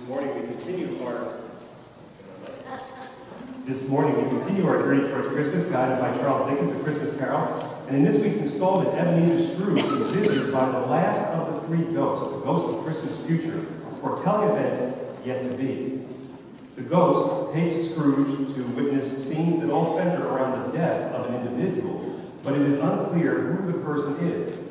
This morning we continue our journey towards Christmas, guided by Charles Dickens' A Christmas Carol. And in this week's installment, Ebenezer Scrooge is visited by the last of the three ghosts, the ghost of Christmas future, foretelling events yet to be. The ghost takes Scrooge to witness scenes that all center around the death of an individual, but it is unclear who the person is.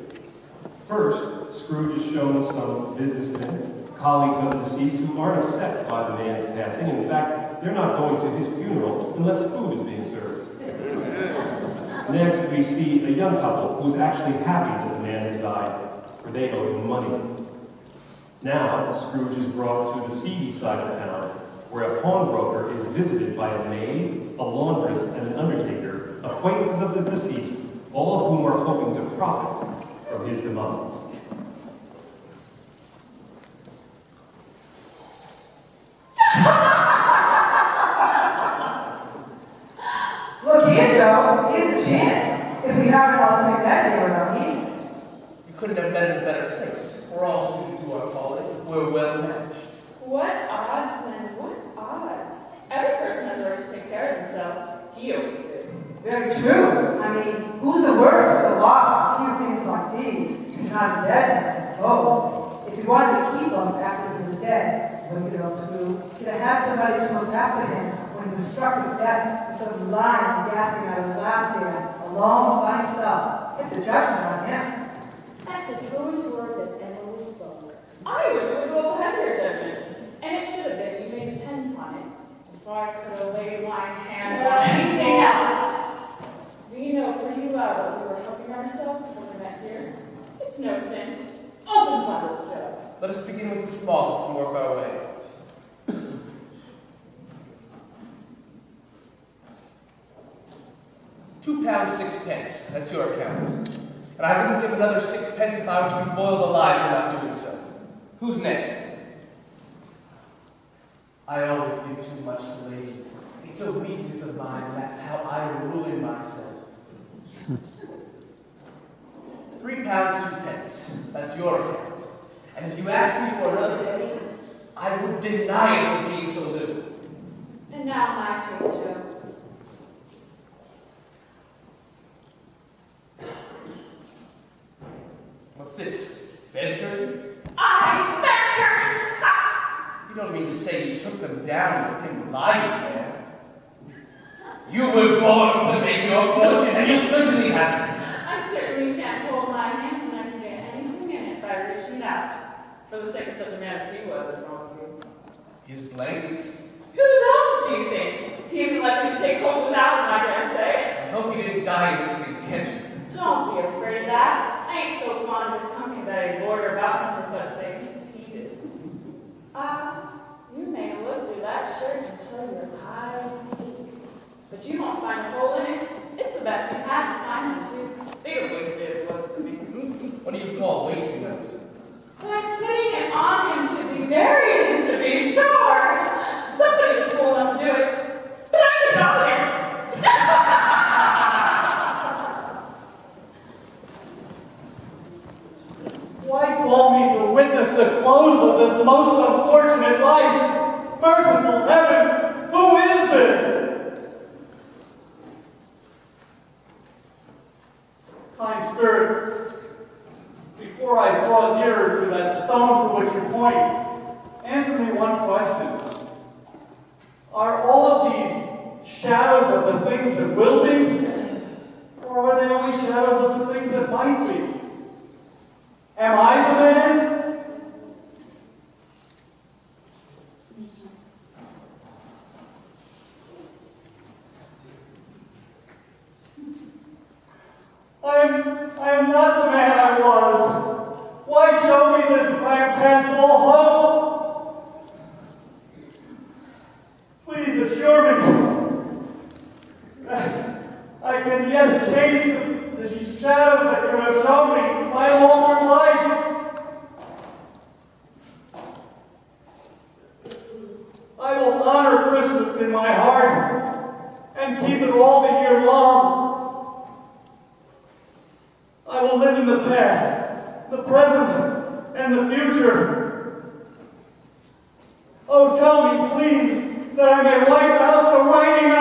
First, Scrooge is shown some businessmen, colleagues of the deceased, who aren't upset by the man's passing. In fact, they're not going to his funeral unless food is being served. Next, we see a young couple who's actually happy that the man has died, for they owe him money. Now, Scrooge is brought to the seedy side of town, where a pawnbroker is visited by a maid, a laundress, and an undertaker, acquaintances of the deceased, all of whom are hoping to profit from his demise. Look here, Joe. Here's a chance. If we haven't all something that day around here. You couldn't have been in a better place. We're all suited to our calling. We're well matched. What odds, then? What odds? Every person has a right to take care of themselves. He always did. Very true. I mean, who's the worst for the loss of a few things like these? Not a dead man, I suppose. If he wanted to keep them after he was dead, wicked old Scrooge, he'd have had somebody to look after him when he was struck with death, instead of lying and gasping at his last day, alone by himself. It's a judgment on him. That's the truest word that ever was spoken. I wish it was a little heavier judgment. And it should have been. You may depend upon it. If I could have laid my hands on anything else. We know pretty well that we were helping ourselves before we met here. It's no sin. Open bundles, Joe. Let us begin with the smallest and work our way. £2.06. That's your account. And I wouldn't give another 6p if I were to be boiled alive for not doing so. Who's next? I always give too much to ladies. It's a weakness of mine, and that's how I ruin myself. £3, 2p. That's your account. And if you ask me for another penny, I would deny it for being so little. And now my turn, Joe. What's this? Bed curtains? Bed curtains! Ha! You don't mean to say you took them down with him lying there? You were born to make your fortune, and you certainly haven't. I certainly shan't hold my hand when I can get anything in it by reaching out. For the sake of such a man as he was, I promise you. His blankets. Whose else's do you think? He isn't likely to take hold without him, I dare say. I hope he didn't die in Kent. Don't be afraid of that. I ain't so fond of his company that I loiter about him for such things. He did. You may look through that shirt until your eyes ache. But you won't find a hole in it. It's the best you had to find them, too. They were wasted if it wasn't for me. What do you call wasting them? By putting it on him to be married, to be sure. Somebody was fool enough to do it. But I took off him. Why call me to witness the close of this most unfortunate life? Merciful heaven, who is this? Kind spirit, before I draw nearer to that stone to which you point, answer me one question. Are all of these shadows of the things that will be, or are they only shadows of the things that might be? Am I the man? I am not the man I was. Why show me this if I am past all hope? Please assure me that I can yet change the shadows that you have shown me. My altered life. I will honor Christmas in my heart and keep it all the year long. I will live in the past, the present, and the future. Oh, tell me, please, that I may wipe out the writing